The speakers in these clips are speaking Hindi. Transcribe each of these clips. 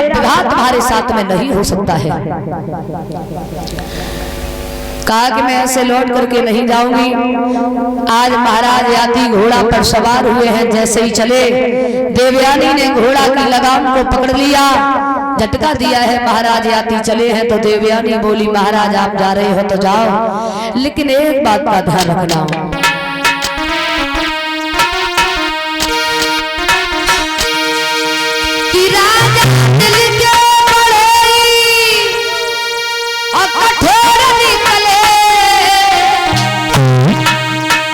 मेरा विवाह तुम्हारे साथ में नहीं हो सकता है। कहा कि मैं ऐसे लौट करके नहीं जाऊंगी। आज महाराज याती घोड़ा पर सवार हुए हैं, जैसे ही चले देवयानी ने घोड़ा की लगाम को पकड़ लिया, झटका दिया है। महाराज याती चले हैं तो देवयानी बोली महाराज आप जा रहे हो तो जाओ, लेकिन एक बात का ध्यान रखना, कि राजा दिल के बड़े और कठोर निकले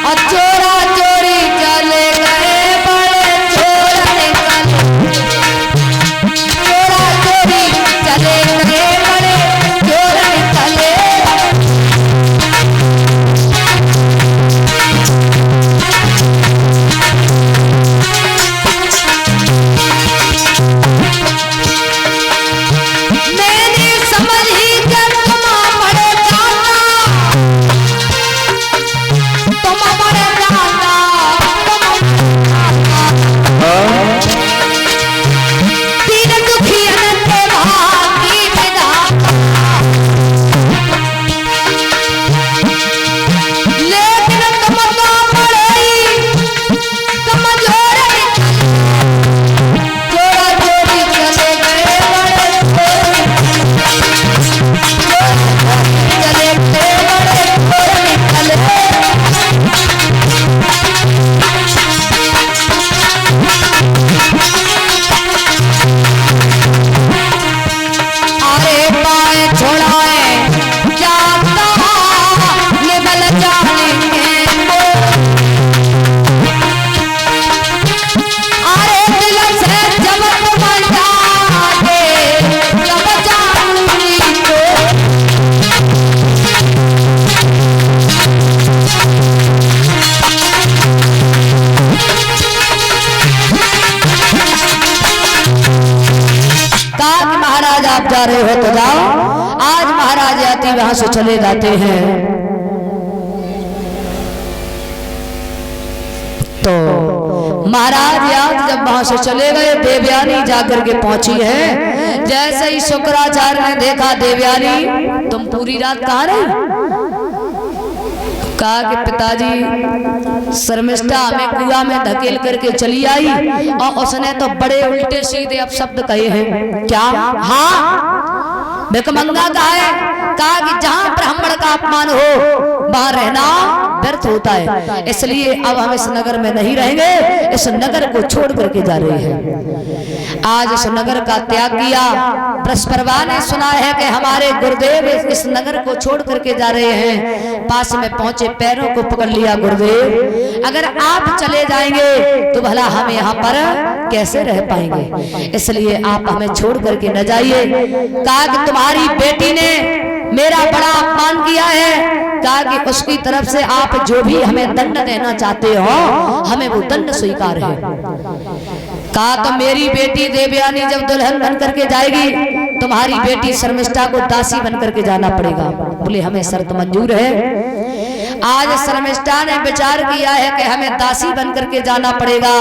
और चोरा चोरी चले गए, बड़े चोर निकले, चोरा चोरी चले गए, बड़े चोर निकले। मैंने समझ ही जब तुम बड़े जाना, तुम बड़े जाना, तीन दुखी अनंत भागी विधाता, लेकिन तुम तो बड़े ही कमजोर निकले, चोरा चोरी चले गए, बड़े चले गए, बड़े चोर निकले। अरे पाए छोड़ाए जाता निकल जाएंगे, अरे दिल से जब तुम जाओगे जब जाऊंगी तो कहा कि महाराज आप जा रहे हो तो जाओ। आज महाराज याती वहां से चले जाते हैं तो महाराज यात जब वहां से चले गए, देवयानी जाकर के पहुंची है। जैसे ही शुक्राचार्य ने देखा देवयानी तुम पूरी रात कहाँ रही? कहा कि पिताजी शर्मिष्ठा हमें कुआं में धकेल करके चली आई और उसने तो बड़े उल्टे सीधे अपशब्द कहे हैं। क्या? हाँ भिखमंगा कहा है। कहा कि जहां ब्राह्मण का अपमान हो वहां रहना व्यर्थ होता है, इसलिए अब हम इस नगर में नहीं रहेंगे, इस नगर को छोड़ करके जा रहे हैं। आज इस नगर का त्याग किया। बृहस्पतिवा ने सुना है कि हमारे गुरुदेव इस नगर को छोड़ करके जा रहे हैं। पास में पहुंचे, पैरों को पकड़ लिया, गुरुदेव अगर आप चले जाएंगे तो भला हम यहाँ पर कैसे रह पाएंगे, इसलिए आप हमें छोड़ करके न जाइए। कहा कि तुम्हारी बेटी ने मेरा बड़ा अपमान किया है, कहा कि उसकी तरफ से आप जो भी हमें दंड देना चाहते हो हमें वो दंड स्वीकार है। कहा तो मेरी बेटी देवयानी जब दुल्हन बन करके जाएगी, तुम्हारी बेटी शर्मिष्ठा को दासी बन करके जाना पड़ेगा। बोले हमें शर्त मंजूर है। आज शर्मिष्ठा ने विचार किया है कि हमें दासी बन करके जाना पड़ेगा,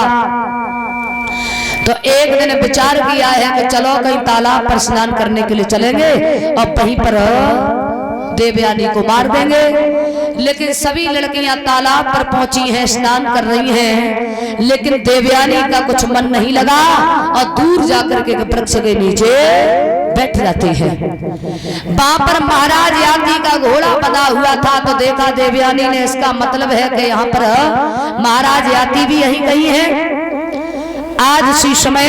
तो एक दिन विचार किया है कि चलो कहीं तालाब पर स्नान करने के लिए चलेंगे और वहीं पर देवयानी को मार देंगे। लेकिन सभी लड़कियां तालाब पर पहुंची हैं, स्नान कर रही हैं, लेकिन देवयानी का कुछ मन नहीं लगा और दूर जाकर के वृक्ष के नीचे बैठ जाती है। वहां पर महाराज याती का घोड़ा बंधा हुआ था, तो देखा देवयानी ने, इसका मतलब है कि यहाँ पर महाराज याती भी यहीं कहीं है। आज इसी समय